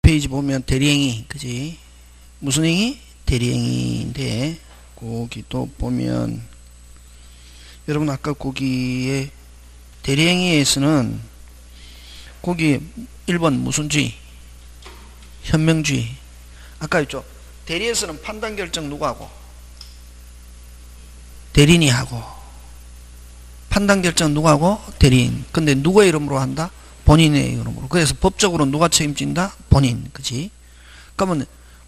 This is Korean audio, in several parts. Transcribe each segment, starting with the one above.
페이지 보면 대리행위, 그지? 무슨 행위? 대리행위인데, 거기 또 보면, 여러분 아까 거기에 대리행위에서는 거기 1번 무슨 주의? 현명주의. 아까 했죠. 대리에서는 판단 결정 누가 하고? 대리인이 하고. 판단 결정 누가 하고? 대리인. 근데 누구의 이름으로 한다? 본인의 이름으로. 그래서 법적으로 누가 책임진다? 본인. 그치? 그러면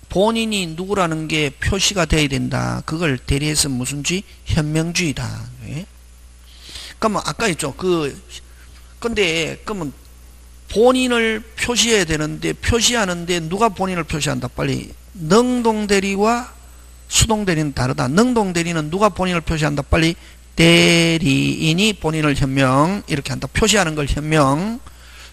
본인이 누구라는 게 표시가 돼야 된다. 그걸 대리에서 무슨 주의? 현명주의다. 예? 그러면 아까 했죠. 근데 그러면 본인을 표시해야 되는데 표시하는데 누가 본인을 표시한다? 빨리. 능동대리와 수동대리는 다르다. 능동대리는 누가 본인을 표시한다? 빨리. 대리인이 본인을 현명 이렇게 한다. 표시하는 걸 현명.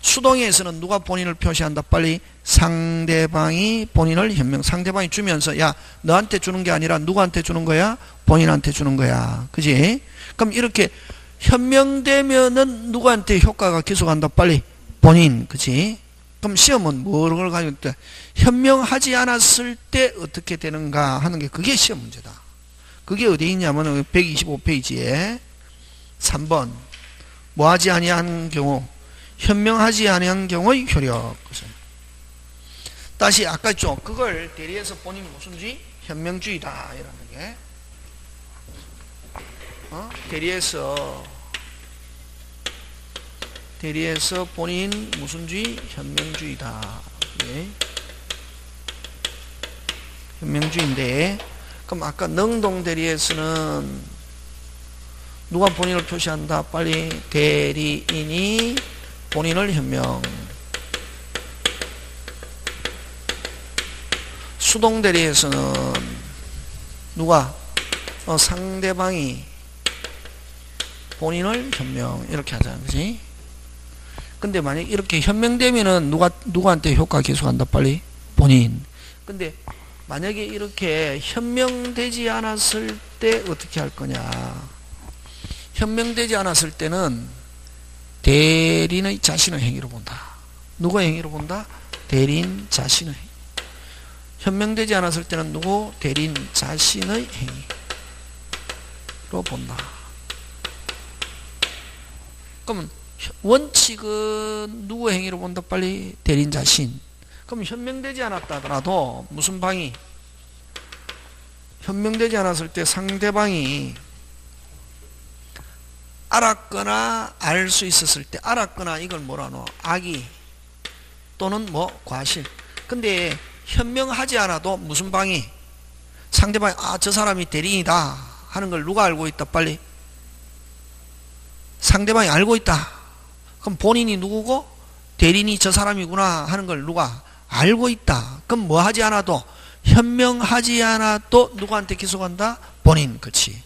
수동에서는 누가 본인을 표시한다? 빨리. 상대방이 본인을 현명. 상대방이 주면서 야 너한테 주는 게 아니라 누구한테 주는 거야? 본인한테 주는 거야. 그지? 그럼 이렇게 현명되면은 누구한테 효과가 기속한다? 빨리. 본인. 그지? 그럼 시험은 뭐를 가지고 있다? 현명하지 않았을 때 어떻게 되는가 하는 게 그게 시험 문제다. 그게 어디 있냐면 125페이지에 3번 뭐하지 아니한 경우 현명하지 아니한 경우의 효력. 다시 아까 있죠. 그걸 대리해서 본인 무슨 주의? 현명주의다 이라는 게 대리해서 본인 무슨 주의? 현명주의다. 예. 현명주의인데 그럼 아까 능동대리에서는 누가 본인을 표시한다? 빨리. 대리인이 본인을 현명. 수동대리에서는 누가? 상대방이 본인을 현명 이렇게 하잖아. 그지? 근데 만약 이렇게 현명되면은 누구한테 효과 계속한다? 빨리. 본인. 근데 만약에 이렇게 현명되지 않았을 때 어떻게 할 거냐? 현명되지 않았을 때는 대리인의 자신의 행위로 본다. 누구의 행위로 본다? 대리인 자신의 행위. 현명되지 않았을 때는 누구? 대리인 자신의 행위로 본다. 그러면 원칙은 누구의 행위로 본다? 빨리. 대리인 자신. 그럼 현명되지 않았다 하더라도 무슨 방이? 현명되지 않았을 때 상대방이 알았거나 알 수 있었을 때 알았거나 이걸 뭐라 하노? 악의 또는 뭐 과실. 근데 현명하지 않아도 무슨 방이? 상대방이 저 사람이 대리인이다 하는 걸 누가 알고 있다? 빨리. 상대방이 알고 있다. 그럼 본인이 누구고? 대리인이 저 사람이구나 하는 걸 누가 알고 있다. 그럼 뭐 하지 않아도 현명하지 않아도 누구한테 기속한다? 본인. 그치?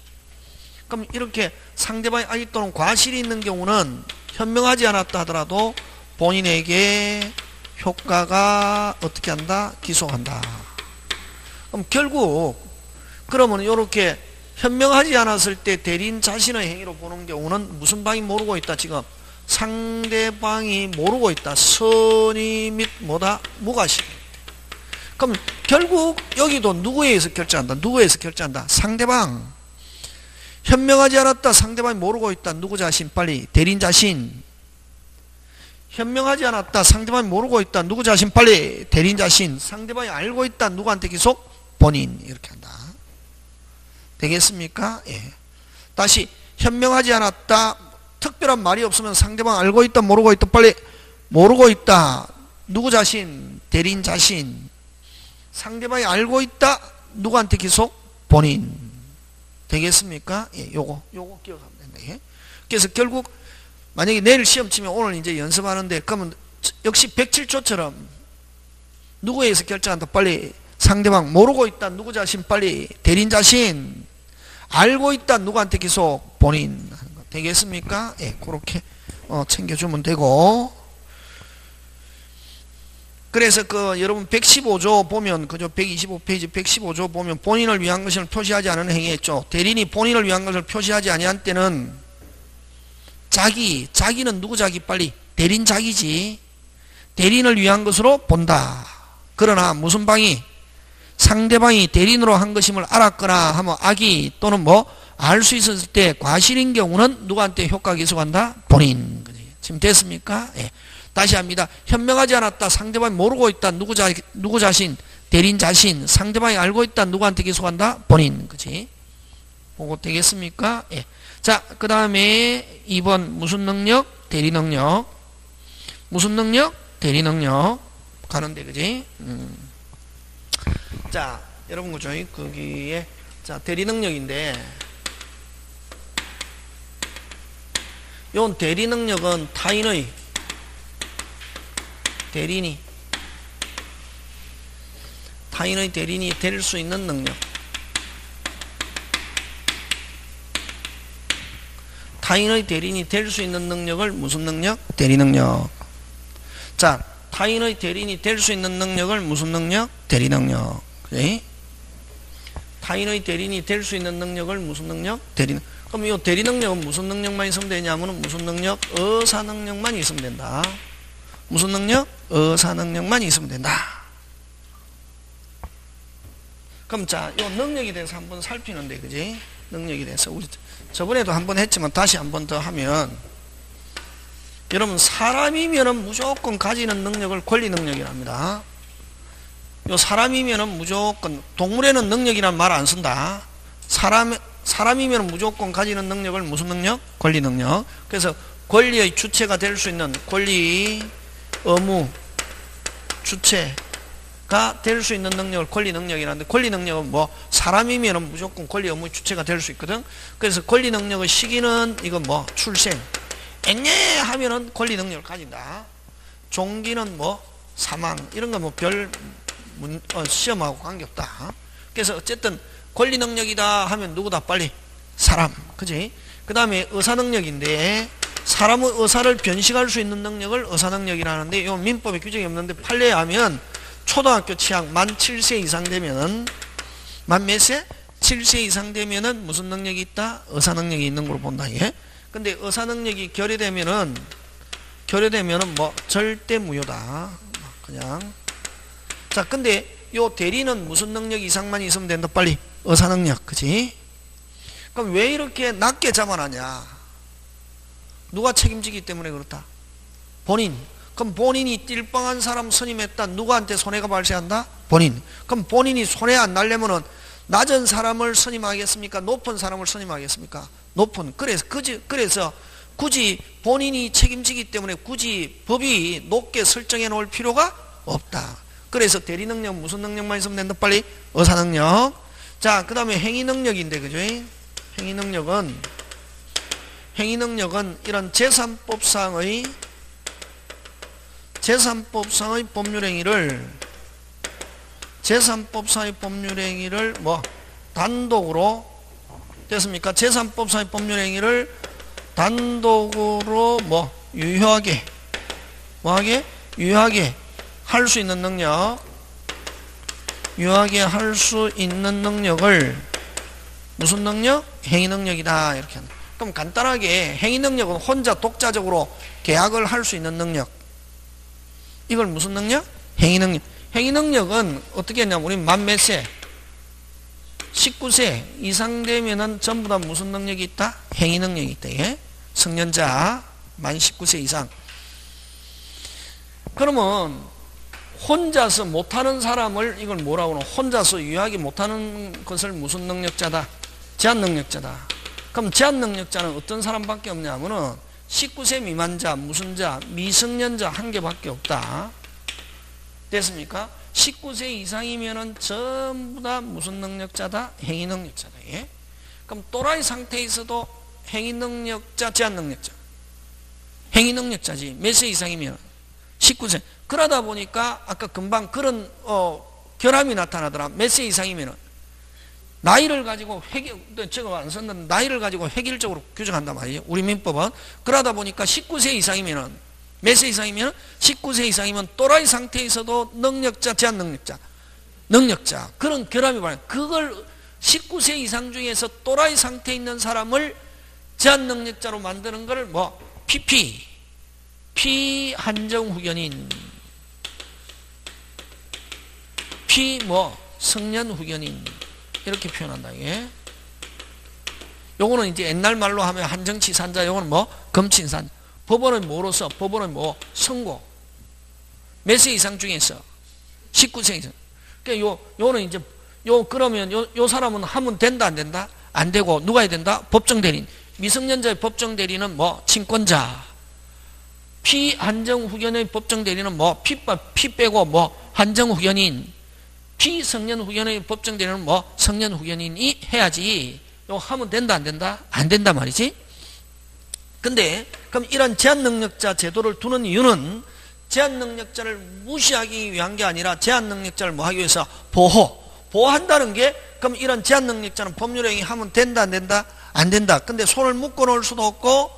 그럼 이렇게 상대방의 악의 또는 과실이 있는 경우는 현명하지 않았다 하더라도 본인에게 효과가 어떻게 한다? 기속한다. 그럼 결국 그러면 이렇게 현명하지 않았을 때 대리인 자신의 행위로 보는 경우는 무슨 방이 모르고 있다? 지금 상대방이 모르고 있다. 선의 및 뭐다? 무과실. 그럼 결국 여기도 누구에 의해서 결정한다? 누구에 의해서 결정한다? 상대방. 현명하지 않았다. 상대방이 모르고 있다. 누구 자신? 빨리. 대리인 자신. 현명하지 않았다. 상대방이 모르고 있다. 누구 자신? 빨리. 대리인 자신. 상대방이 알고 있다. 누구한테 기속? 본인. 이렇게 한다. 되겠습니까? 예. 다시 현명하지 않았다. 특별한 말이 없으면 상대방 알고 있다. 모르고 있다. 빨리. 모르고 있다. 누구 자신? 대리인 자신. 상대방이 알고 있다. 누구한테 기속? 본인. 되겠습니까? 예, 요거 기억하면 된다. 예? 그래서 결국 만약에 내일 시험 치면 오늘 이제 연습하는데 그러면 역시 107조처럼 누구에 의해서 결정한다? 빨리. 상대방 모르고 있다. 누구 자신? 빨리. 대리인 자신. 알고 있다. 누구한테 기속? 본인. 하는 거. 되겠습니까? 예, 그렇게 챙겨주면 되고. 그래서 여러분 115조 보면 그죠? 125페이지 115조 보면 본인을 위한 것을 표시하지 않은 행위했죠. 대리인이 본인을 위한 것을 표시하지 아니한 때는 자기는 누구 자기? 빨리. 대리인 자기지. 대리인을 위한 것으로 본다. 그러나 무슨 방이? 상대방이 대리인으로 한 것임을 알았거나 하면 악의 또는 뭐 알 수 있었을 때 과실인 경우는 누구한테 효과 기소한다? 본인. 지금 됐습니까? 예. 다시 합니다. 현명하지 않았다. 상대방이 모르고 있다. 누구 자신? 대리인 자신. 상대방이 알고 있다. 누구한테 기소한다? 본인. 그지? 보고 되겠습니까? 예. 자, 그 다음에 2번 무슨 능력? 대리 능력. 무슨 능력? 대리 능력. 가는데, 그지? 자, 여러분, 그죠? 거기에, 자, 대리 능력인데, 요 대리 능력은 타인의 대리인이 될 수 있는 능력. 타인의 대리인이 될 수 있는 능력을 무슨 능력? 대리 능력. 자, 타인의 대리인이 될 수 있는 능력을 무슨 능력? 대리 능력. 그래? 타인의 대리인이 될 수 있는 능력을 무슨 능력? 대리 능력. 그럼 이 대리 능력은 무슨 능력만 있으면 되냐면은 무슨 능력? 의사 능력만 있으면 된다. 무슨 능력? 의사 능력만 있으면 된다. 그럼 자, 이 능력에 대해서 한번 살피는데, 그지? 능력에 대해서 우리 저번에도 한번 했지만 다시 한번 더 하면, 여러분 사람이면은 무조건 가지는 능력을 권리 능력이랍니다. 요 사람이면은 무조건, 동물에는 능력이란 말 안 쓴다. 사람이면 무조건 가지는 능력을 무슨 능력? 권리 능력. 그래서 권리의 주체가 될 수 있는 권리, 의무, 주체가 될 수 있는 능력을 권리 능력이라는데, 권리 능력은 뭐 사람이면 무조건 권리, 의무, 주체가 될 수 있거든. 그래서 권리 능력의 시기는 이건 뭐 출생, 앵예 하면은 권리 능력을 가진다. 종기는 뭐 사망, 이런 거 뭐 별 시험하고 관계없다. 그래서 어쨌든 권리 능력이다 하면 누구다? 빨리 사람. 그지? 그 다음에 의사 능력인데, 사람의 의사를 변식할 수 있는 능력을 의사 능력이라는데, 이 민법에 규정이 없는데 판례에 하면 초등학교 취학 만 7세 이상 되면은, 만 몇 세? 7세 이상 되면은 무슨 능력이 있다? 의사 능력이 있는 걸로 본다. 예? 근데 의사 능력이 결여되면은 뭐 절대 무효다. 그냥. 자, 근데 요 대리는 무슨 능력 이상만 있으면 된다? 빨리 의사 능력. 그지? 그럼 왜 이렇게 낮게 잡아놨냐? 누가 책임지기 때문에 그렇다. 본인. 그럼 본인이 띨빵한 사람 선임했다. 누구한테 손해가 발생한다? 본인. 그럼 본인이 손해 안 나려면은 낮은 사람을 선임하겠습니까? 높은 사람을 선임하겠습니까? 높은. 그래서 굳이 본인이 책임지기 때문에 굳이 법이 높게 설정해 놓을 필요가 없다. 그래서 대리 능력 무슨 능력만 있으면 된다? 빨리 의사 능력. 자, 그 다음에 행위 능력인데, 그죠? 행위 능력은 이런 재산법상의 법률 행위를 뭐 단독으로 됐습니까? 재산법상의 법률 행위를 단독으로 뭐 유효하게 할 수 있는 능력, 유효하게 할 수 있는 능력을 무슨 능력? 행위 능력이다. 이렇게 한다. 그럼 간단하게 행위 능력은 혼자 독자적으로 계약을 할 수 있는 능력. 이걸 무슨 능력? 행위 능력. 행위 능력은 어떻게 했냐면 우리 만 몇 세? 19세 이상 되면은 전부 다 무슨 능력이 있다? 행위 능력이 있다. 예? 성년자 만 19세 이상. 그러면 혼자서 못하는 사람을 이걸 뭐라고 하노? 혼자서 유효하게 못하는 것을 무슨 능력자다? 제한 능력자다. 그럼 제한 능력자는 어떤 사람밖에 없냐면은 19세 미만자, 무슨 자, 미성년자 한 개밖에 없다. 됐습니까? 19세 이상이면은 전부 다 무슨 능력자다? 행위 능력자다. 예? 그럼 또라이 상태에서도 행위 능력자, 제한 능력자. 행위 능력자지. 몇 세 이상이면? 19세. 그러다 보니까 아까 금방 그런 결함이 나타나더라. 몇 세 이상이면은 나이를 가지고 제가 안 썼는데 나이를 가지고 획일적으로 규정한단 말이에요. 우리 민법은. 그러다 보니까 19세 이상이면은 몇 세 이상이면? 19세 이상이면 또라이 상태에서도 능력자, 제한 능력자. 그런 결함이 발생. 그걸 19세 이상 중에서 또라이 상태에 있는 사람을 제한 능력자로 만드는 걸 뭐 피한정 후견인. 성년 후견인 이렇게 표현한다. 이게 요거는 이제 옛날 말로 하면 한정치산자, 요거는 검친산. 법원은 뭐로서? 법원은 선고. 몇 세 이상 중에서 19세 이상. 그러니까 요는 이제 그러면 요 사람은 하면 된다 안 된다? 안 되고 누가 해야 된다? 법정 대리인. 미성년자의 법정 대리인은 친권자. 피한정 후견의 법정 대리인은 피 빼고 한정 후견인. 피성년 후견의 법정 대리인은 성년 후견인이 해야지. 요 하면 된다 안 된다? 안 된다 말이지. 근데 그럼 이런 제한능력자 제도를 두는 이유는 제한능력자를 무시하기 위한 게 아니라 제한능력자를 하기 위해서 보호한다는 게, 그럼 이런 제한능력자는 법률행위 하면 된다 안 된다? 안 된다. 근데 손을 묶어 놓을 수도 없고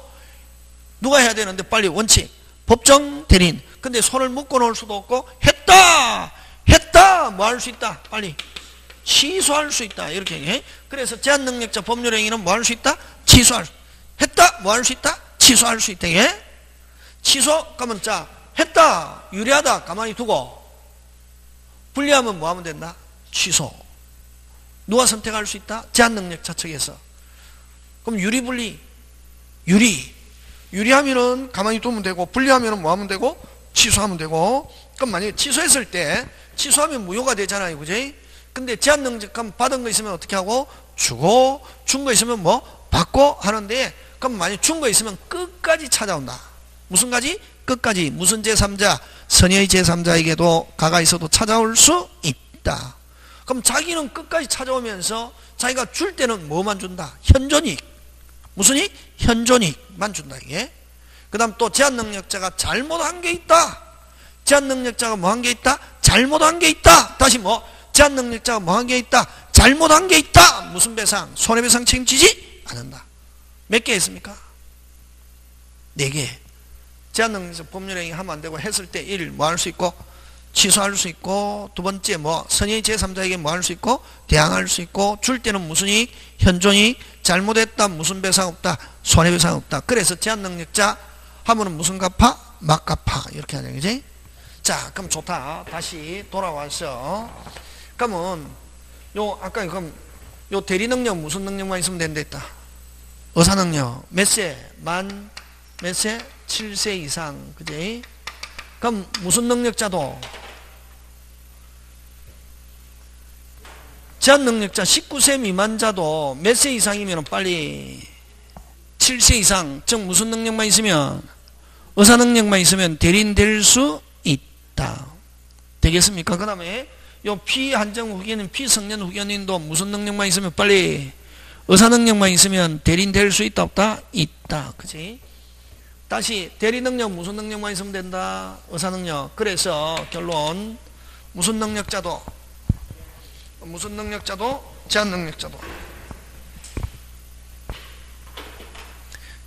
누가 해야 되는데 빨리 원칙 법정 대리인. 근데 손을 묶어 놓을 수도 없고 했다 할 수 있다. 빨리 취소할 수 있다. 이렇게. 그래서 제한능력자 법률행위는 할 수 있다? 취소할 수. 했다 할 수 있다? 취소할 수 있다. 취소 그러면 했다 유리하다 가만히 두고 불리하면 하면 된다? 취소. 누가 선택할 수 있다? 제한능력자 측에서. 그럼 유리불리. 유리하면은 가만히 두면 되고 불리하면은 하면 되고 취소하면 되고. 그럼 만약에 취소했을 때 취소하면 무효가 되잖아요. 그지? 근데 제한능력 받은 거 있으면 어떻게 하고? 주고, 준 거 있으면 받고 하는데, 그럼 만약에 준 거 있으면 끝까지 찾아온다. 무슨 가지? 끝까지. 무슨 제3자? 선의의 제3자에게도 가가 있어도 찾아올 수 있다. 그럼 자기는 끝까지 찾아오면서 자기가 줄 때는 뭐만 준다? 현존이익. 무슨 이익? 현존이익만 준다. 이게. 그 다음 또 제한능력자가 잘못한 게 있다. 제한능력자가 한 게 있다? 잘못한 게 있다. 다시 제한능력자가 한 게 있다? 잘못한 게 있다. 무슨 배상? 손해배상 책임지지 않는다. 몇 개 했습니까? 4개. 제한능력자 법률행위 하면 안 되고 했을 때 1. 할 수 있고 취소할 수 있고, 두 번째 선의 제3자에게 할 수 있고 대항할 수 있고, 줄 때는 무슨 이익? 현존이익. 잘못했다 무슨 배상 없다? 손해배상 없다. 그래서 제한능력자 하면은 무슨 갚아? 막 갚아. 이렇게 하냐. 그지? 자, 그럼 좋다. 다시 돌아와서 그러면 아까 그럼 대리능력 무슨 능력만 있으면 된다 했다? 의사능력. 몇 세? 몇 세? 7세 이상. 그지? 그럼 무슨 능력자도? 제한능력자 19세 미만자도 몇 세 이상이면 빨리 7세 이상, 즉 무슨 능력만 있으면? 의사능력만 있으면 대리인 될 수 있다. 되겠습니까? 그 다음에 피한정 후견인, 피성년 후견인도 무슨 능력만 있으면 빨리? 의사능력만 있으면 대리인 될 수 있다 없다? 있다. 그치? 다시 대리능력 무슨 능력만 있으면 된다? 의사능력. 그래서 결론 무슨 능력자도 제한능력자도.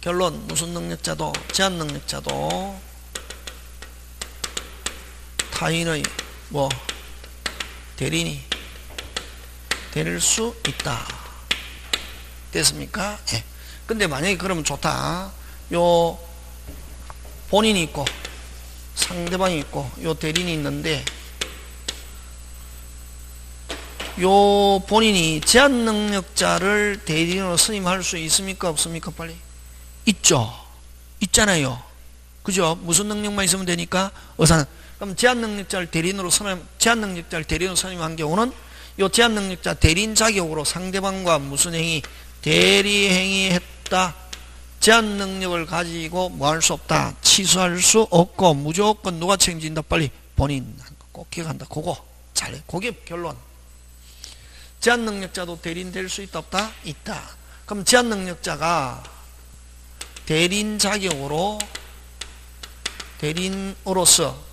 결론 무슨 능력자도 제한능력자도 타인의 대리인이 될 수 있다. 됐습니까? 예. 근데 만약에 그러면 좋다. 본인이 있고 상대방이 있고 대리인이 있는데, 본인이 제한능력자를 대리인으로 선임할 수 있습니까? 없습니까? 빨리. 있잖아요. 그죠? 무슨 능력만 있으면 되니까 의사는. 그럼 제한능력자를 대리인으로 선임한 경우는 제한능력자 대리인 자격으로 상대방과 무슨 행위? 대리행위 했다. 제한능력을 가지고 할 수 없다. 취소할 수 없고 무조건 누가 책임진다? 빨리 본인. 꼭 기억한다. 그거 잘해. 그게 결론. 제한능력자도 대리인 될 수 있다 없다? 있다. 그럼 제한능력자가 대리인 자격으로 대리인으로서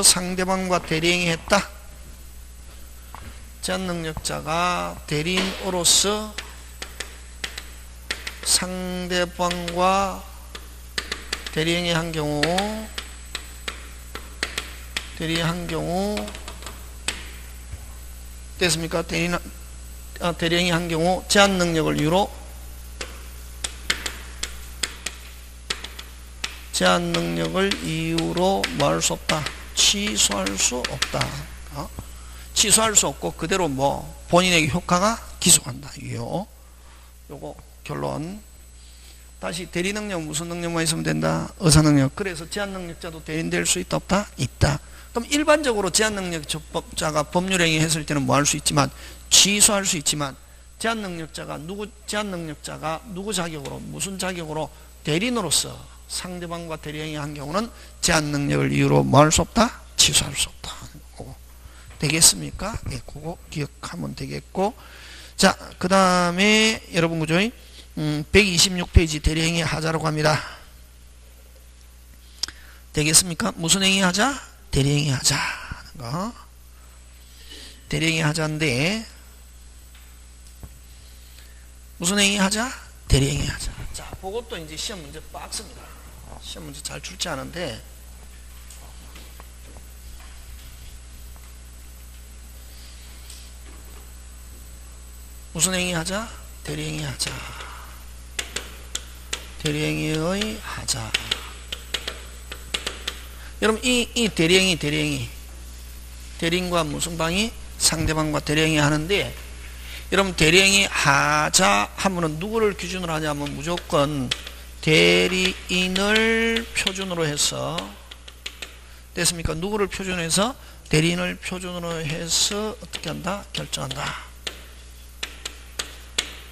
상대방과 대리행위 했다. 제한능력자가 대리인으로서 상대방과 대리행위 한 경우 됐습니까? 대리행위 한 경우 제한능력을 이유로 뭐 할 수 없다? 취소할 수 없다. 취소할 수 없고 그대로 뭐 본인에게 효과가 기속한다. 요거 결론. 다시 대리 능력 무슨 능력만 있으면 된다? 의사 능력. 그래서 제한 능력자도 대리인 될 수 있다 없다? 있다. 그럼 일반적으로 제한 능력 적법자가 법률행위 했을 때는 뭐 할 수 있지만 취소할 수 있지만 제한 능력자가 누구 자격으로 무슨 자격으로 대리인으로서 상대방과 대리행위 한 경우는 제한 능력을 이유로 뭐 할 수 없다? 취소할 수 없다. 되겠습니까? 예, 그거 기억하면 되겠고. 자, 그 다음에 여러분 그죠? 126페이지 대리행위 하자라고 합니다. 되겠습니까? 무슨 행위 하자? 대리행위 하자. 대리행위 하자인데 무슨 행위 하자? 대리행위 하자. 자, 그것도 이제 시험 문제 박스입니다. 시험 문제 잘 출제 하는데 무슨 행위 하자? 대리행위 하자. 대리행위의 하자. 여러분 이 대리행위 대리인과 무슨 방이 상대방과 대리행위 하는데 여러분 대리행위 하자 하면은 누구를 기준으로 하냐면 무조건 대리인을 표준으로 해서 됐습니까? 누구를 표준으로 해서 대리인을 표준으로 해서 어떻게 한다? 결정한다.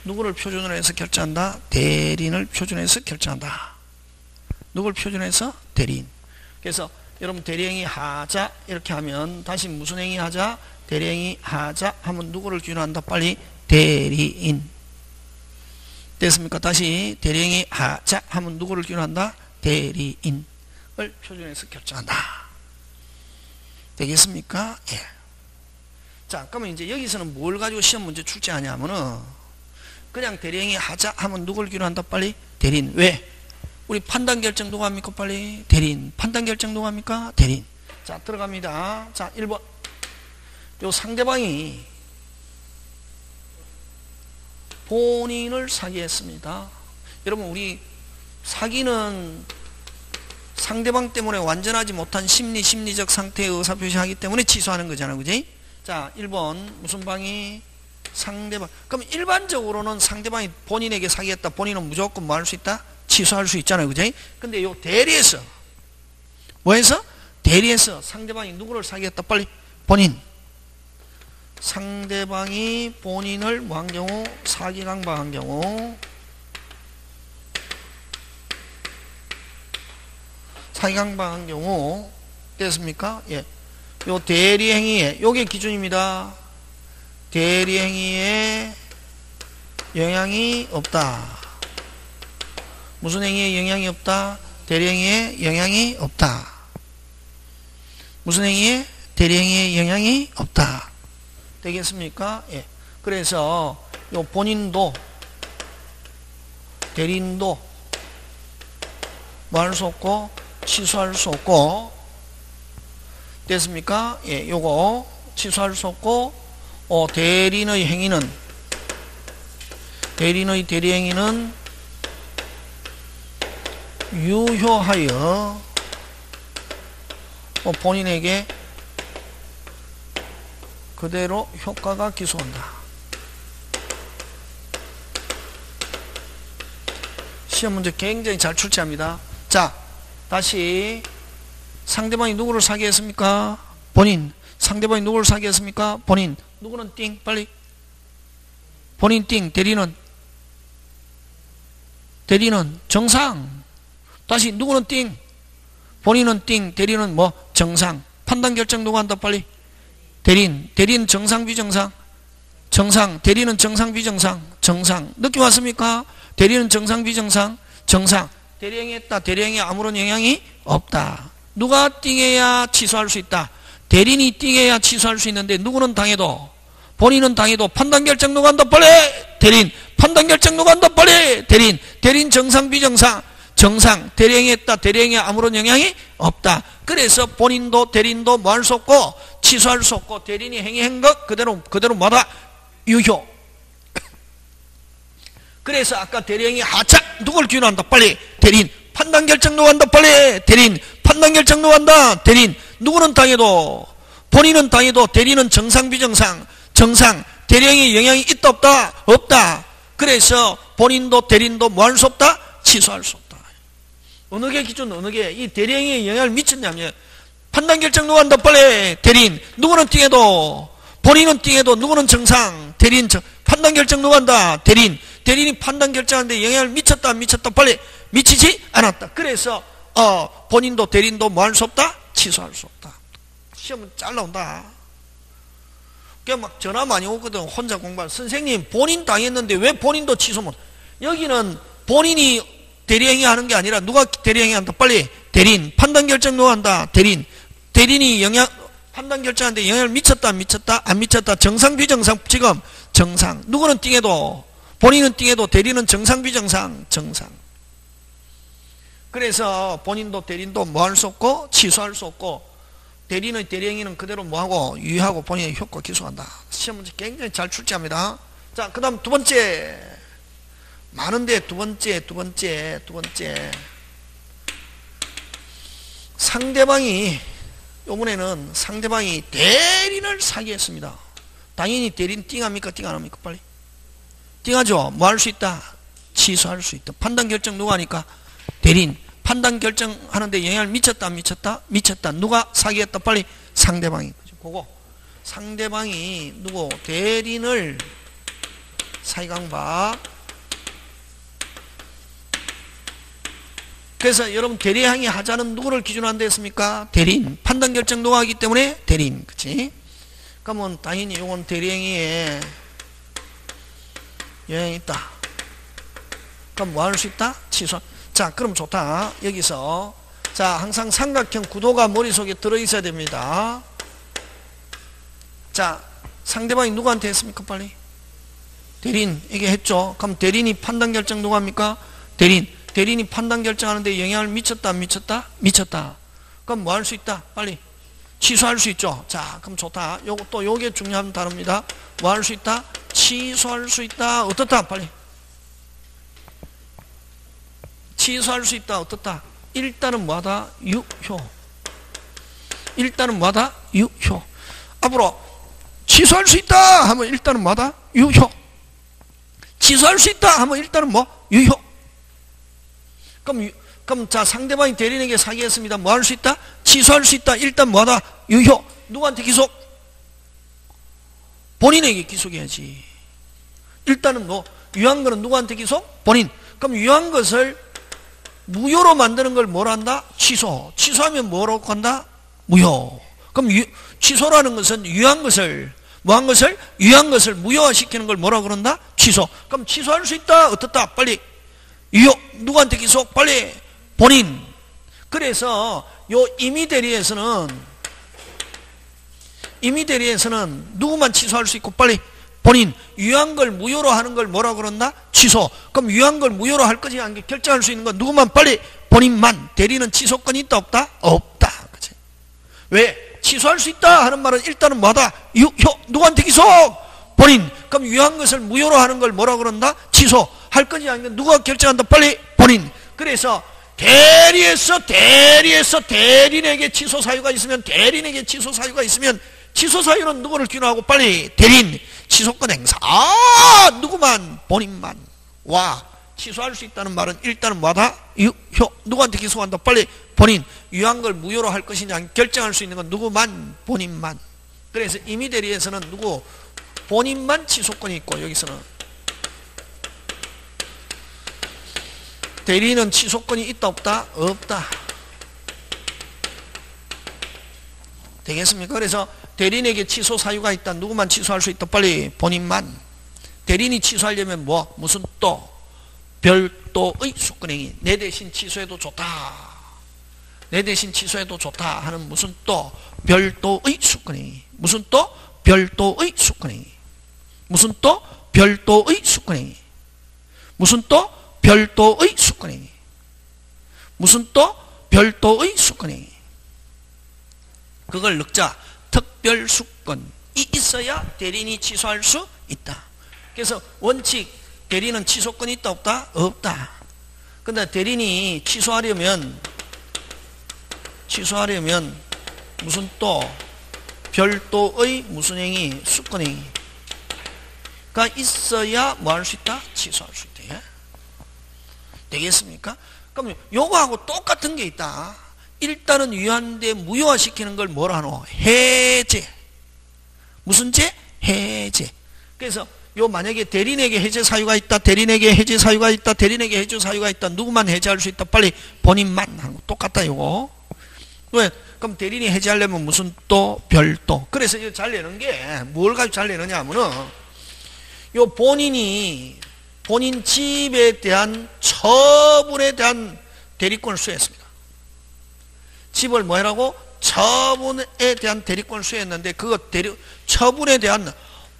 누구를 표준으로 해서 결정한다? 대리인을 표준해서 결정한다. 누구를 표준해서? 대리인. 그래서 여러분 대리행위 하자 이렇게 하면 다시 무슨 행위 하자? 대리행위 하자 하면 누구를 기준한다? 빨리 대리인. 됐습니까? 다시 대리행위 하자 하면 누구를 기준한다? 대리인을 표준해서 결정한다. 되겠습니까? 예. 자, 그러면 이제 여기서는 뭘 가지고 시험 문제 출제하냐면은 그냥 대리행위 하자 하면 누구를 기준한다? 빨리 대리인. 왜? 우리 판단 결정 누가 합니까? 빨리 대리인. 판단 결정 누가 합니까? 대리인. 자, 들어갑니다. 자, 1번. 요 상대방이 본인을 사기했습니다. 여러분 우리 사기는 상대방 때문에 완전하지 못한 심리적 상태의 의사표시하기 때문에 취소하는 거잖아요. 그지? 자, 1번 무슨 방이? 상대방. 그럼 일반적으로는 상대방이 본인에게 사기했다. 본인은 무조건 뭐 할 수 있다? 취소할 수 있잖아요. 그지? 근데 요 대리에서 뭐해서? 대리에서 상대방이 누구를 사기했다? 빨리 본인. 상대방이 본인을 뭐 한 경우? 사기 강박한 경우 사기 강박한 경우 됐습니까? 예. 요 대리행위에 요게 기준입니다. 대리행위에 영향이 없다. 무슨 행위에 영향이 없다? 대리행위에 영향이 없다. 무슨 행위에? 대리행위에 영향이 없다. 되겠습니까? 예. 그래서 요 본인도 대리인도 뭐 할 수 없고 취소할 수 없고 됐습니까? 예. 요거 취소할 수 없고 대리인의 행위는 대리인의 대리행위는 유효하여 본인에게 그대로 효과가 기소한다. 시험 문제 굉장히 잘 출제합니다. 자, 다시 상대방이 누구를 사기했습니까? 본인. 상대방이 누구를 사기했습니까? 본인. 누구는 띵? 빨리. 본인 띵. 대리는 정상. 다시 누구는 띵? 본인은 띵. 대리는 뭐? 정상. 판단 결정 누가 한다? 빨리. 대리인 정상 비정상? 정상. 대리는 정상 비정상? 정상. 느낌 왔습니까? 대리는 정상 비정상? 정상. 대리행위 했다. 대리행위에 아무런 영향이 없다. 누가 띵해야 취소할 수 있다? 대리인이 띵해야 취소할 수 있는데 누구는 당해도 본인은 당해도 판단 결정 누가 한다? 빨리 대리인. 판단 결정 누가 한다? 빨리 대리인 정상 비정상? 정상. 대리행위 했다. 대리행위에 아무런 영향이 없다. 그래서 본인도 대리인도 뭐 할 수 없고 취소할 수 없고 대리인이 행위한 것 그대로 뭐다? 유효. 그래서 아까 대리행위 하자 누굴 기준한다? 빨리 대리인. 판단 결정 누가 한다? 빨리 대리인. 판단 결정 누가 한다? 대리인. 누구는 당해도 본인은 당해도 대리는 정상 비정상? 정상. 대리행위에 영향이 있다 없다? 없다. 그래서 본인도 대리인도 뭐 할 수 없다? 취소할 수 없다. 어느 게 기준, 어느 게 이 대리행위에 영향을 미쳤냐면 판단 결정 누가 한다? 빨리 대리인. 누구는 띵해도, 본인은 띵해도 누구는 정상? 대리인. 판단 결정 누가 한다? 대리인. 대리인이 판단 결정하는데 영향을 미쳤다 안 미쳤다? 빨리 미치지 않았다. 그래서 본인도 대리인도 뭐 할 수 없다? 취소할 수 없다. 시험은 잘 나온다. 그냥 막 전화 많이 오거든. 혼자 공부하는 선생님 본인 당했는데 왜 본인도 취소 못? 여기는 본인이 대리행위 하는 게 아니라 누가 대리행위 한다? 빨리 대리인. 판단 결정 누가 한다? 대리인. 대리인이 판단 결정하는데 영향을 미쳤다 안 미쳤다? 안 미쳤다. 정상 비정상? 지금 정상. 누구는 띵해도, 본인은 띵해도 대리인은 정상 비정상? 정상. 그래서 본인도 대리인도 뭐 할 수 없고 취소할 수 없고, 대리인의 대리행위는 그대로 뭐하고 유의하고 본인의 효과 기소한다. 시험 문제 굉장히 잘 출제합니다. 자, 그 다음 두 번째. 많은데 두 번째. 상대방이, 요번에는 상대방이 대리인을 사기했습니다. 당연히 대리인 띵합니까? 띵 안합니까? 빨리 띵하죠. 뭐 할 수 있다? 취소할 수 있다. 판단 결정 누가 하니까? 대리인. 판단 결정하는데 영향을 미쳤다 안 미쳤다? 미쳤다. 누가 사기했다? 빨리 상대방이. 그거 상대방이 누구? 대리인을 사기강봐. 그래서 여러분 대리행위 하자는 누구를 기준으로 한다 했습니까? 대리인. 판단 결정 누가 하기 때문에 대리인. 그치? 그러면 당연히 이건 대리행위에 영향이 있다. 그럼 뭐 할 수 있다? 취소. 자, 그럼 좋다. 여기서 자, 항상 삼각형 구도가 머릿속에 들어있어야 됩니다. 자, 상대방이 누구한테 했습니까? 빨리 대리인에게 했죠. 그럼 대리인이 판단 결정 누가 합니까? 대리인. 대리인이 판단 결정하는데 영향을 미쳤다 안 미쳤다? 미쳤다. 그럼 뭐 할 수 있다? 빨리 취소할 수 있죠. 자, 그럼 좋다. 요거 또 요게 중요하면 다릅니다. 뭐 할 수 있다? 취소할 수 있다. 어떻다? 빨리 취소할 수 있다. 어떻다? 일단은 뭐하다? 유효. 일단은 뭐하다? 유효. 앞으로 취소할 수 있다 하면 일단은 뭐하다? 유효. 취소할 수 있다 하면 일단은 뭐? 유효. 그럼 자, 상대방이 대리인에게 사기했습니다. 뭐 할 수 있다? 취소할 수 있다. 일단 뭐하다? 유효. 누구한테 기속? 본인에게 기속해야지. 일단은 뭐 유효한 거는 누구한테 기속? 본인. 그럼 유효한 것을 무효로 만드는 걸 뭐라 한다? 취소. 취소하면 뭐라고 한다? 무효. 그럼 취소라는 것은 유효한 것을, 뭐한 것을? 유효한 것을 무효화시키는 걸 뭐라고 그런다? 취소. 그럼 취소할 수 있다. 어떻다? 빨리 유효. 누구한테 기속? 빨리 본인. 그래서 요 임의대리에서는 누구만 취소할 수 있고 빨리 본인. 유효한 걸 무효로 하는 걸 뭐라고 그런다? 취소. 그럼 유효한 걸 무효로 할 거지 안 결정할 수 있는 건 누구만? 빨리 본인만. 대리는 취소권이 있다 없다? 없다. 그치? 왜? 취소할 수 있다 하는 말은 일단은 뭐하다? 유효. 누구한테 기속? 본인. 그럼 유효한 것을 무효로 하는 걸 뭐라고 그런다? 취소. 할 거지 아니면 누가 결정한다? 빨리 본인. 그래서 대리에서 대리인에게 취소 사유가 있으면, 대리인에게 취소 사유가 있으면 취소 사유는 누구를 기준하고? 빨리 대리인. 취소권 행사. 누구만? 본인만. 와. 취소할 수 있다는 말은 일단은 뭐다? 유효. 누구한테 기소한다? 빨리 본인. 유효한 걸 무효로 할 것이냐 결정할 수 있는 건 누구만? 본인만. 그래서 임의대리에서는 누구? 본인만 취소권이 있고, 여기서는 대리인은 취소권이 있다 없다? 없다. 되겠습니까? 그래서 대리인에게 취소 사유가 있다. 누구만 취소할 수 있다? 빨리 본인만. 대리인이 취소하려면 뭐? 무슨 또? 별도의 수권행위. 내 대신 취소해도 좋다. 내 대신 취소해도 좋다 하는 무슨 또? 별도의 수권행위. 무슨 또? 별도의 수권행위. 무슨 또? 별도의 수권행위. 무슨 또? 별도의 수권행위. 무슨 또? 별도의 수권행위. 그걸 넣자. 특별수권이 있어야 대리인이 취소할 수 있다. 그래서 원칙, 대리인은 취소권이 있다 없다? 없다. 근데 대리인이 취소하려면 무슨 또? 별도의 무슨 행위? 수권행위가 있어야 뭐 할 수 있다? 취소할 수 있다. 예? 되겠습니까? 그럼 요거하고 똑같은 게 있다. 일단은 유한데 무효화시키는 걸 뭐라 하노? 해제. 무슨 제? 해제. 그래서 요 만약에 대리인에게 해제 사유가 있다, 대리인에게 해제 사유가 있다, 대리인에게 해제 사유가 있다, 누구만 해제할 수 있다, 빨리 본인만 하는 거 똑같다 요거. 왜? 그럼 대리인이 해제하려면 무슨 또? 별도. 그래서 이거 잘 내는 게 뭘 가지고 잘 내느냐 하면은 요 본인이 본인 집에 대한 처분에 대한 대리권을 수여했습니다. 집을 뭐 해라고? 처분에 대한 대리권을 수여했는데 그거 처분에 대한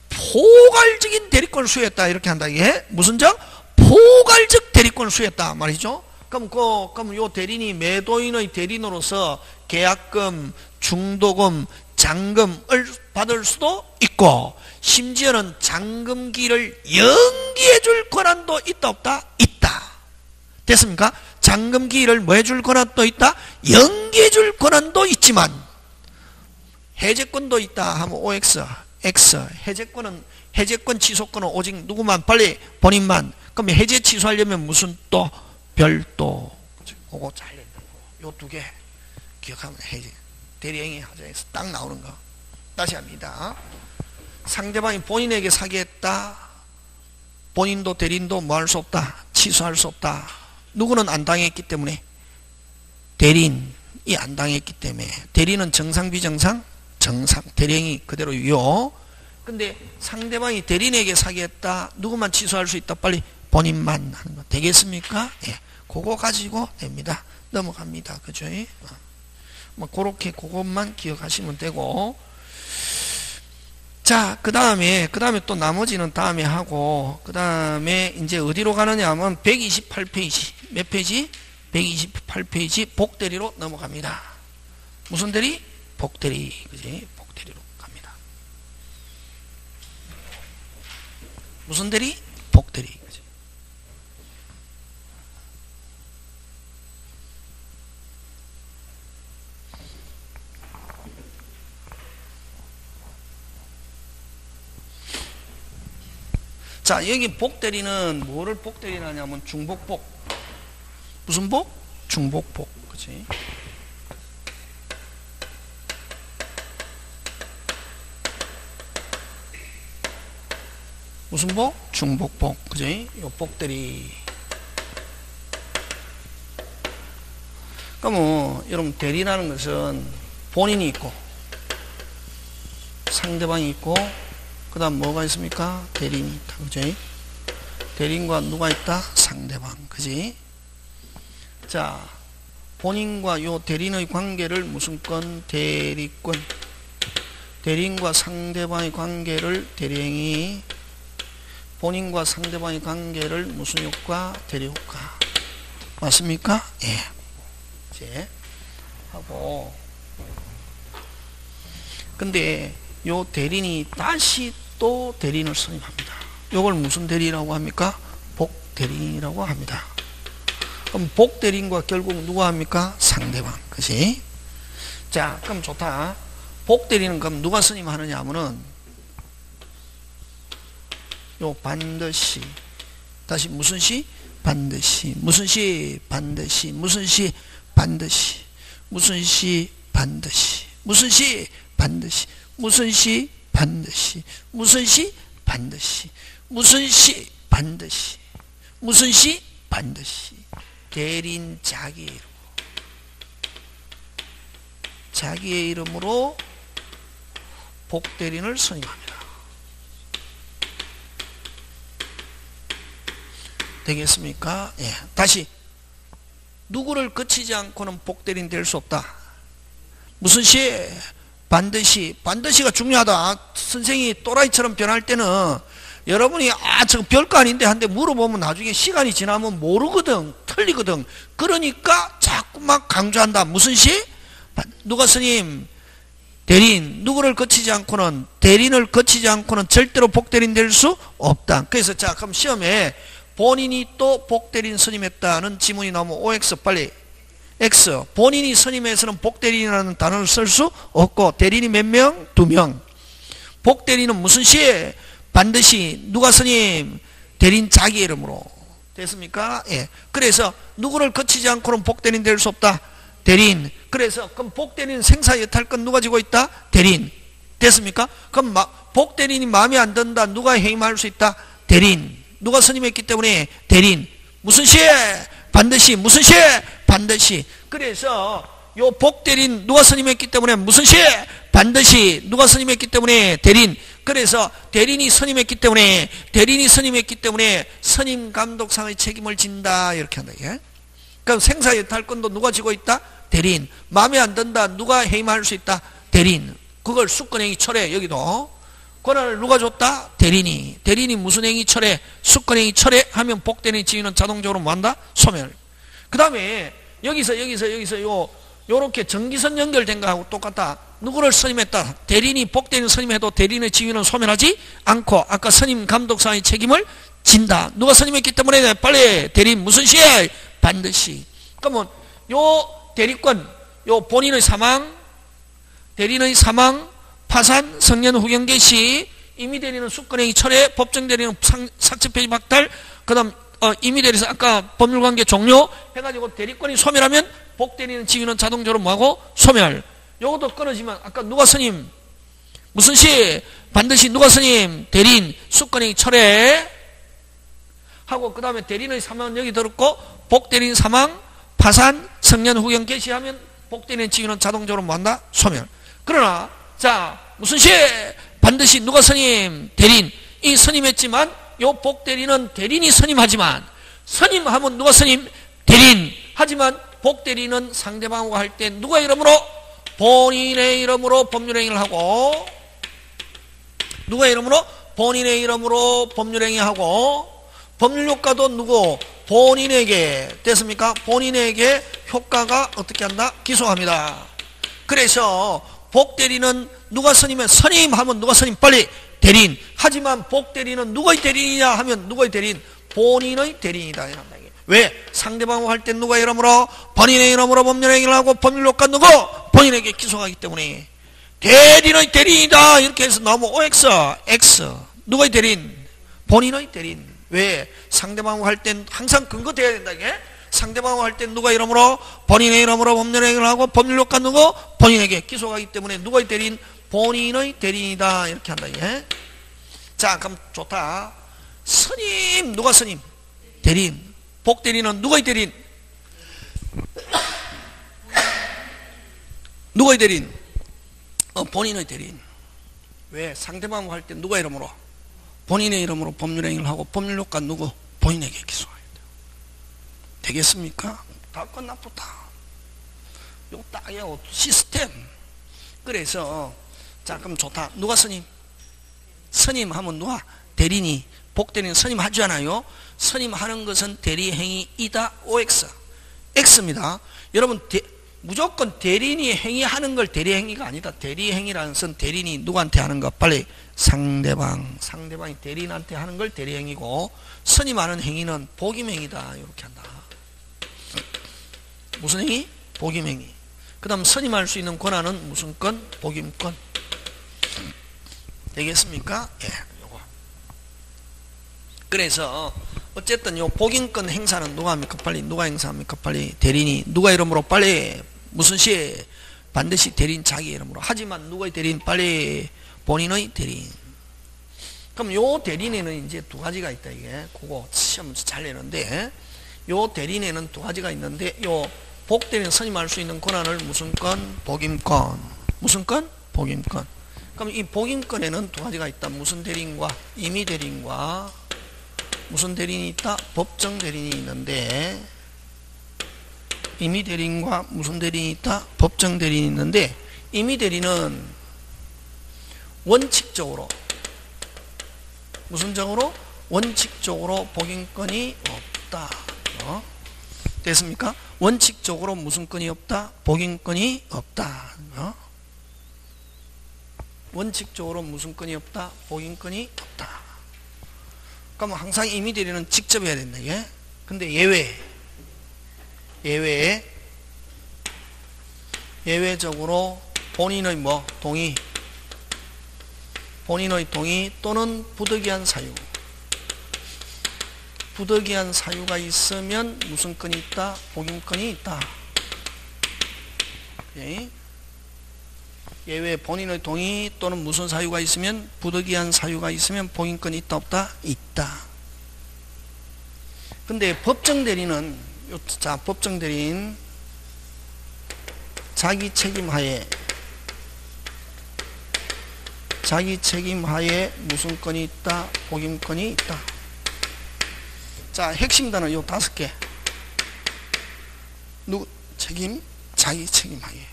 포괄적인 대리권을 수여했다 이렇게 한다. 이게 무슨 적? 포괄적 대리권을 수여했다 말이죠. 그럼 요 대리인이 매도인의 대리인으로서 계약금, 중도금, 잔금을 받을 수도 있고 심지어는 잔금기를 연기해 줄 권한도 있다 없다? 있다. 됐습니까? 잔금기를 뭐 해줄 권한도 있다? 연기해 줄 권한도 있지만 해제권도 있다 하면 OX X. 해제권 취소권은 오직 누구만? 빨리 본인만. 그럼 해제 취소하려면 무슨 또? 별도. 그거 잘 낸다고. 요 두 개 기억하면 해제. 대리행위 하자에서 딱 나오는 거. 다시 합니다. 상대방이 본인에게 사기했다. 본인도 대리인도 뭐 할 수 없다. 취소할 수 없다. 누구는 안 당했기 때문에? 대리인이 안 당했기 때문에. 대리인은 정상 비정상? 정상. 대리행위 그대로 유효. 근데 상대방이 대리인에게 사기했다. 누구만 취소할 수 있다. 빨리 본인만 하는 거. 되겠습니까? 예. 그거 가지고 됩니다. 넘어갑니다. 그죠? 뭐 그렇게 그것만 기억하시면 되고. 자, 그 다음에 또 나머지는 다음에 하고, 그 다음에 이제 어디로 가느냐 하면 128페이지. 몇 페이지? 128페이지 복대리로 넘어갑니다. 무슨 대리? 복대리. 그지? 복대리로 갑니다. 무슨 대리? 복대리. 그지? 자, 여기 복대리는 뭐를 복대리하냐면 중복복. 무슨 복? 중복복. 그치? 무슨 복? 중복복. 그치? 요 복대리. 그러면 여러분 대리라는 것은 본인이 있고 상대방이 있고 그 다음 뭐가 있습니까? 대리인이 있다. 그지? 대리인과 누가 있다? 상대방. 그지? 자, 본인과 요 대리인의 관계를 무슨 건? 대리권. 대리인과 상대방의 관계를 대리행위. 본인과 상대방의 관계를 무슨 효과? 대리효과. 맞습니까? 예. 이제 하고. 근데 요 대리인이 다시 또 대리인을 선임합니다. 요걸 무슨 대리라고 합니까? 복대리인이라고 합니다. 그럼 복대리인과 결국 누가 합니까? 상대방. 그치? 자, 그럼 좋다. 복대리인은 그럼 누가 선임하느냐 하면은 요 반드시. 다시 무슨 시? 반드시. 무슨 시? 반드시. 무슨 시? 반드시. 무슨 시? 반드시. 무슨 시? 반드시. 무슨 시? 반드시. 무슨 시? 반드시. 무슨 시? 반드시. 무슨 시? 반드시. 대리인 자기의 이름으로. 자기의 이름으로 복대리인을 선임합니다. 되겠습니까? 예. 다시. 누구를 거치지 않고는 복대리인 될 수 없다. 무슨 시? 반드시. 반드시가 중요하다. 선생이 또라이처럼 변할 때는 여러분이 저거 별거 아닌데 한데 물어보면 나중에 시간이 지나면 모르거든. 틀리거든. 그러니까 자꾸만 강조한다. 무슨 시? 누가 스님? 대리인. 누구를 거치지 않고는, 대리인을 거치지 않고는 절대로 복대리인 될 수 없다. 그래서 자, 그럼 시험에 본인이 또 복대리인 선임했다는 지문이 나오면 OX 빨리 X. 본인이 선임해서는 복대리인이라는 단어를 쓸 수 없고, 대리인이 몇 명? 2명. 복대리인은 무슨 시에? 반드시 누가 선임? 대리인 자기 이름으로. 됐습니까? 예. 그래서 누구를 거치지 않고는 복대리인 될 수 없다. 대리인. 그래서 그럼 복대리인 생사여탈권 누가 지고 있다? 대리인. 됐습니까? 그럼 복대리인이 마음에 안 든다. 누가 해임할 수 있다? 대리인. 누가 선임했기 때문에 대리인. 무슨 시에? 반드시. 무슨 시에? 반드시. 그래서 요 복대리인 누가 선임했기 때문에 무슨 시에? 반드시. 누가 선임했기 때문에 대리인. 그래서 대리인이 선임했기 때문에 선임 감독상의 책임을 진다. 이렇게 한다. 예? 그럼 생사여탈권도 누가 지고 있다? 대리인. 마음에 안 든다. 누가 해임할 수 있다? 대리인. 그걸 수권행위 철회. 여기도 권한을 누가 줬다? 대리인이. 대리인이 무슨 행위 철회? 수권행위 철회하면 복대리인 지위는 자동적으로 뭐한다? 소멸. 그 다음에 여기서 요렇게 전기선 연결된 거하고 똑같다. 누구를 선임했다? 대리인이 복대리인 선임해도 대리인의 지위는 소멸하지 않고 아까 선임 감독상의 책임을 진다. 누가 선임했기 때문에 빨리 대리인 무슨 시에? 반드시. 그러면 요 대리권, 요 본인의 사망, 대리인의 사망, 파산, 성년 후견 개시, 임의 대리는 수권행위 철회, 법정 대리는 삭제 폐지 박탈, 그 다음 임의 대리에서 아까 법률관계 종료 해가지고 대리권이 소멸하면 복대리는 지위는 자동적으로 뭐하고? 소멸. 요것도 끊어지면 아까 누가 선임? 무슨 시? 반드시 누가 선임? 대리인 수권행위 철회 하고 그 다음에 대리인의 사망은 여기 들었고 복대리인 사망, 파산, 성년 후견 개시하면 복대리인 지위는 자동적으로 뭐한다? 소멸. 그러나 자 무슨 시? 반드시 누가 선임? 대리인. 이 선임했지만 요 복대리인은 대리인이 선임하지만 선임하면 누가 선임? 대리인. 하지만 복대리인은 상대방하고 할 때 누가 이름으로? 본인의 이름으로 법률행위를 하고 누가 이름으로? 본인의 이름으로 법률행위하고 법률효과도 누구? 본인에게. 됐습니까? 본인에게 효과가 어떻게 한다? 기소합니다. 그래서 복대리인은 누가 선임해? 선임하면 누가 선임? 빨리 대리인. 하지만 복대리인은 누구의 대리인이냐 하면 누구의 대리인? 본인의 대리인이다. 왜? 상대방하고 할 때 누가 이름으로? 본인의 이름으로 법률행위를 하고 법률효과 누구? 본인에게 기소하기 때문에 대리인의 대리인이다. 이렇게 해서 나오면 OX, X. 누구의 대리인? 본인의 대리인. 왜? 상대방하고 할 땐 항상 근거돼야 된다. 이게? 상대방하고 할 땐 누가 이름으로? 본인의 이름으로 법률행위를 하고 법률효과 누구? 본인에게 기소하기 때문에 누구의 대리인? 본인의 대리인이다. 이렇게 한다. 이게? 자, 그럼 좋다. 선임 누가 선임? 대리인. 복대리인은 누구의 대리인? 누구의 대리인? 본인의 대리인. 왜? 상대방하고 할 때 누가 이름으로? 본인의 이름으로 법률행위를 하고 법률효과 누구? 본인에게 기소해야 돼요. 되겠습니까? 다 끝났다. 요 딱이요 시스템. 그래서 자 그럼 좋다. 누가 선임? 선임하면 누가? 대리인이. 복대리인 선임하지 않아요? 선임하는 것은 대리행위이다. OX. X입니다. 여러분 무조건 대리인이 행위하는 걸 대리행위가 아니다. 대리행위라는 것은 대리인이 누구한테 하는 거? 빨리 상대방이 대리인한테 하는 걸 대리행위고 선임하는 행위는 복임행위다. 이렇게 한다. 무슨 행위? 복임행위. 그 다음 선임할 수 있는 권한은 무슨 권? 복임권. 되겠습니까? 예. 요거. 그래서 어쨌든 요 복임권 행사는 누가 합니까? 빨리 누가 행사합니까? 빨리 대리인이. 누가 이름으로? 빨리 무슨 시에? 반드시 대리인 자기 이름으로. 하지만 누구의 대리인? 빨리 본인의 대리인. 그럼 요 대리인에는 이제 두 가지가 있다. 이게 그거 시험에서 잘 내는데 요 대리인에는 두 가지가 있는데 요 복대리인 선임할 수 있는 권한을 무슨 건? 복임권. 무슨 건? 복임권. 그럼 이 복임권에는 두 가지가 있다. 무슨 대리인과? 임의 대리인과 무슨 대리인이 있다? 법정 대리인이 있는데 임의 대리인과 무슨 대리인이 있다? 법정 대리인이 있는데 임의 대리인은 원칙적으로 무슨 적으로? 원칙적으로 복임권이 없다. 됐습니까? 원칙적으로 무슨 권이 없다? 복임권이 없다. 원칙적으로 무슨 권이 없다? 복임권이 없다. 그럼 항상 임의 대리는 직접 해야 된다. 이게. 근데 예외에 예외적으로 본인의 뭐 동의, 본인의 동의 또는 부득이한 사유, 부득이한 사유가 있으면 무슨 건이 있다? 복임건이 있다. 예? 예외 본인의 동의 또는 무슨 사유가 있으면, 부득이한 사유가 있으면 복임건이 있다 없다? 있다. 근데 법정 대리는, 자, 법정 대리인 자기 책임하에 무슨 건이 있다? 복임건이 있다. 자, 핵심 단어 요 5개. 누구 책임? 자기 책임하에.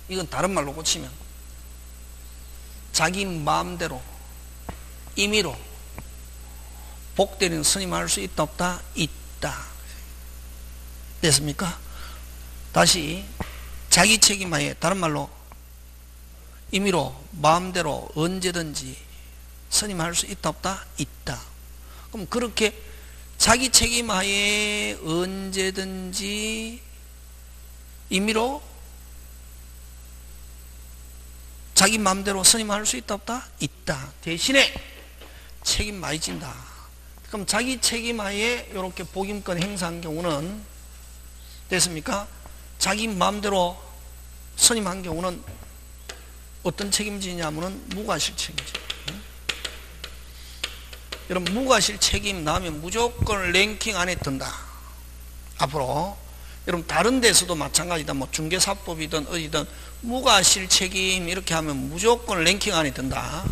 이건 다른 말로 고치면 자기 마음대로 임의로 복대리는 선임할 수 있다 없다? 있다. 됐습니까? 다시 자기 책임하에, 다른 말로 임의로 마음대로 언제든지 선임할 수 있다 없다? 있다. 그럼 그렇게 자기 책임하에 언제든지 임의로 자기 마음대로 선임할 수 있다 없다? 있다. 대신에 책임 많이 진다. 그럼 자기 책임하에 이렇게 복임권 행사한 경우는, 됐습니까? 자기 마음대로 선임한 경우는 어떤 책임지냐면은 무과실 책임지. 여러분, 무과실 책임 나오면 무조건 랭킹 안에 든다. 앞으로 여러분 다른 데서도 마찬가지다. 뭐 중개사법이든 어디든 무과실 책임 이렇게 하면 무조건 랭킹 안에 든다.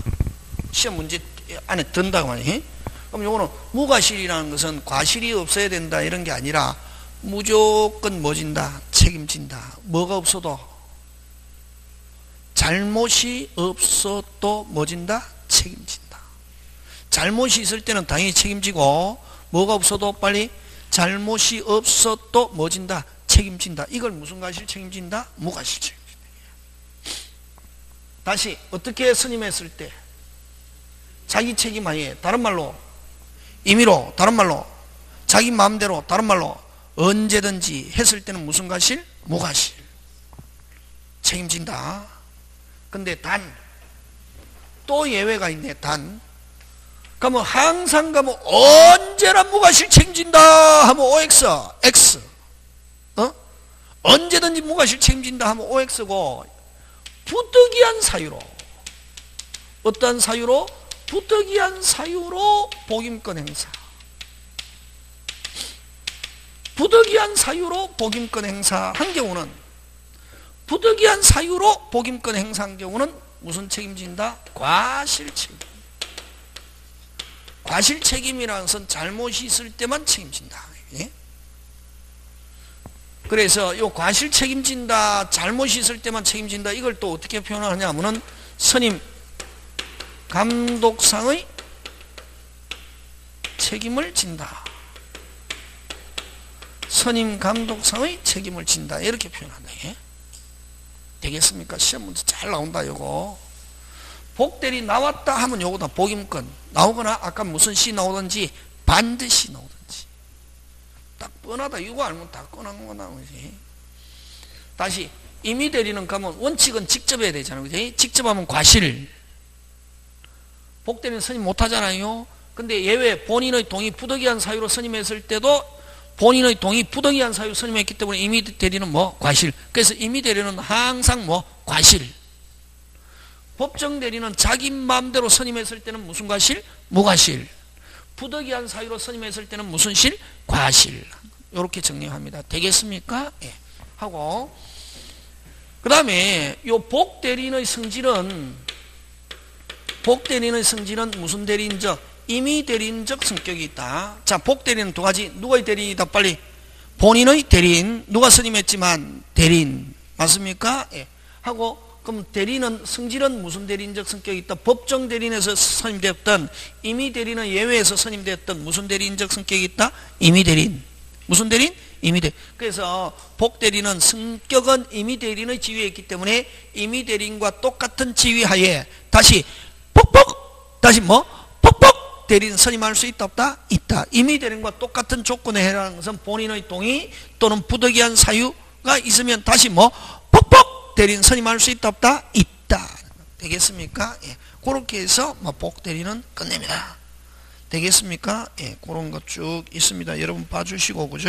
시험 문제 안에 든다고 하니. 그럼 요거는 무과실이라는 것은 과실이 없어야 된다 이런 게 아니라 무조건 뭐 진다? 책임진다. 뭐가 없어도, 잘못이 없어도 뭐 진다? 책임진다. 잘못이 있을 때는 당연히 책임지고, 뭐가 없어도 빨리 잘못이 없어도 뭐 진다? 책임진다. 이걸 무슨 과실 책임진다? 무과실 책임진다. 다시 어떻게 선임했을 때 자기 책임하에, 다른 말로 임의로, 다른 말로 자기 마음대로, 다른 말로 언제든지 했을 때는 무슨 과실? 무과실 책임진다. 근데 단, 또 예외가 있네. 단, 그러면 항상 가면 언제나 무과실 책임진다 하면 OX, X. 언제든지 무과실 책임진다 하면 OX고, 부득이한 사유로, 어떤 사유로? 부득이한 사유로 복임권 행사. 부득이한 사유로 복임권 행사한 경우는, 부득이한 사유로 복임권 행사한 경우는 무슨 책임진다? 과실 책임. 과실 책임이라는 것은 잘못이 있을 때만 책임진다. 예? 그래서 이 과실 책임진다, 잘못이 있을 때만 책임진다, 이걸 또 어떻게 표현하냐 하면은 선임 감독상의 책임을 진다. 선임 감독상의 책임을 진다. 이렇게 표현한다. 예? 되겠습니까? 시험 문제 잘 나온다. 요거 복대리 나왔다 하면 요거다. 복임권 나오거나 아까 무슨 시 나오든지 반드시 나오든지 딱 뻔하다. 이거 알면 다 뻔한 거 나오지. 다시 임의대리는 가면 원칙은 직접 해야 되잖아요. 그지? 직접 하면 과실. 복대리는 선임 못 하잖아요. 근데 예외 본인의 동의 부득이한 사유로 선임했을 때도 본인의 동의 부득이한 사유로 선임했기 때문에 임의대리는 뭐? 과실. 그래서 임의대리는 항상 뭐? 과실. 법정대리는 자기 마음대로 선임했을 때는 무슨 과실? 무과실. 부득이한 사유로 선임했을 때는 무슨 실? 과실. 이렇게 정리합니다. 되겠습니까? 예. 하고 그 다음에 요 복대리인의 성질은 무슨 대리인적? 임의대리인적 성격이 있다. 자, 복대리는 두 가지. 누구의 대리인이다? 빨리. 본인의 대리인. 누가 선임했지만 대리인. 맞습니까? 예. 하고 그럼 대리는 성질은 무슨 대리인적 성격이 있다? 법정 대리인에서 선임되었던, 임의대리는 예외에서 선임되었던 무슨 대리인적 성격이 있다? 임의대리인. 무슨 대리인? 임의대리인. 그래서 복대리는 성격은 임의대리인의 지위에 있기 때문에 임의대리인과 똑같은 지위하에 다시 퍽퍽 다시 뭐? 퍽퍽 대리인 선임할 수 있다 없다? 있다. 임의대리인과 똑같은 조건에 해당하는 것은 본인의 동의 또는 부득이한 사유가 대리인가 있으면 다시 뭐 복복 대리인 선임할 수 있다 없다? 있다. 되겠습니까? 예. 그렇게 해서 뭐 복 대리는 끝냅니다. 되겠습니까? 예. 그런 것 쭉 있습니다. 여러분 봐주시고 그죠?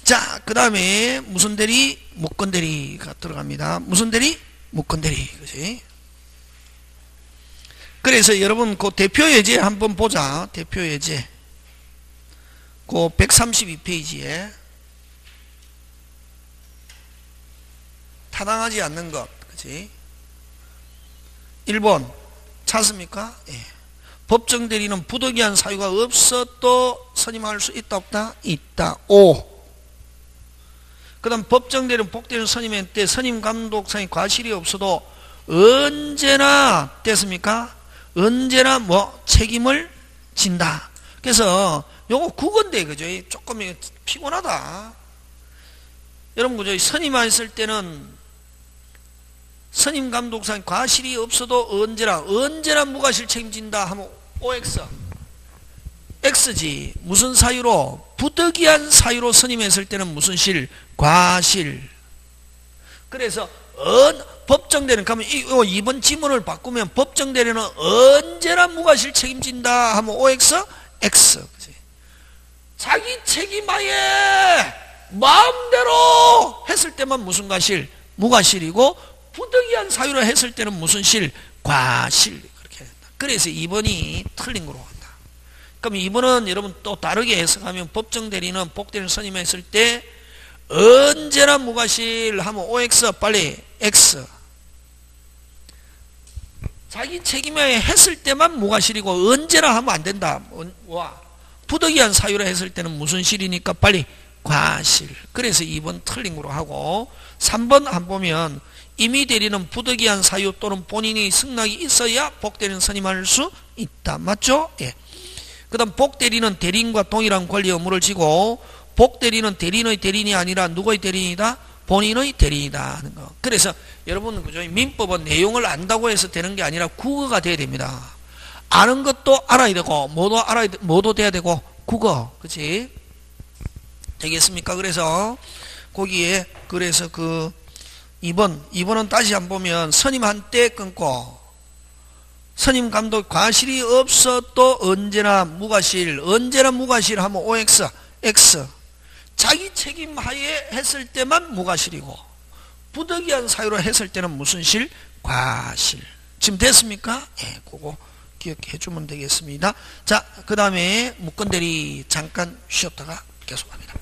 자, 그 다음에 무슨 대리? 무권 대리가 들어갑니다. 무슨 대리? 무권 대리. 그지? 그래서 여러분 그 대표 예제 한번 보자. 대표 예제. 그 132페이지에 타당하지 않는 것. 그지? 1번 찾습니까? 예. 법정 대리는 부득이한 사유가 없어도 선임할 수 있다 없다? 있다. 5. 그 다음 법정 대리는 복 대리는 선임할 때 선임 감독상의 과실이 없어도 언제나 됐습니까? 언제나 뭐 책임을 진다. 그래서 요거 국어인데 그죠? 조금 피곤하다. 여러분 그죠? 선임했을 때는 선임 감독상 과실이 없어도 언제나 무과실 책임진다 하면 OX X지. 무슨 사유로? 부득이한 사유로 선임했을 때는 무슨 실? 과실. 그래서 법정대리는 가면 이번 지문을 바꾸면 법정대리는 언제나 무과실 책임진다 하면 OX X. 그치? 자기 책임하에 마음대로 했을 때만 무슨 과실? 무과실이고 부득이한 사유로 했을 때는 무슨 실? 과실. 그렇게 된다. 그래서 2번이 틀린 거로 간다. 그럼 2번은 여러분 또 다르게 해석하면 법정 대리는 복 대리를 선임했을 때 언제나 무과실 하면 OX 빨리 X. 자기 책임에 했을 때만 무과실이고 언제나 하면 안 된다. 와. 부득이한 사유로 했을 때는 무슨 실이니까 빨리 과실. 그래서 2번 틀린 거로 하고 3번 한 보면 임의 대리는 부득이한 사유 또는 본인이 승낙이 있어야 복 대리는 선임할 수 있다. 맞죠? 예. 그 다음 복 대리는 대리인과 동일한 권리 의무를 지고 복 대리는 대리인의 대리인이 아니라 누구의 대리인이다? 본인의 대리인이다 하는 거. 그래서 여러분 그죠? 민법은 내용을 안다고 해서 되는 게 아니라 국어가 돼야 됩니다. 아는 것도 알아야 되고 뭐도 돼야 되고 국어. 그치? 되겠습니까? 그래서 거기에 그래서 그 2번은 다시 한번 보면 선임한 때 끊고 선임 감독 과실이 없어도 언제나 무과실 하면 OX X. 자기 책임 하에 했을 때만 무과실이고 부득이한 사유로 했을 때는 무슨 실? 과실. 지금 됐습니까? 예, 그거 기억해 주면 되겠습니다. 자, 그 다음에 무권 대리 잠깐 쉬었다가 계속합니다.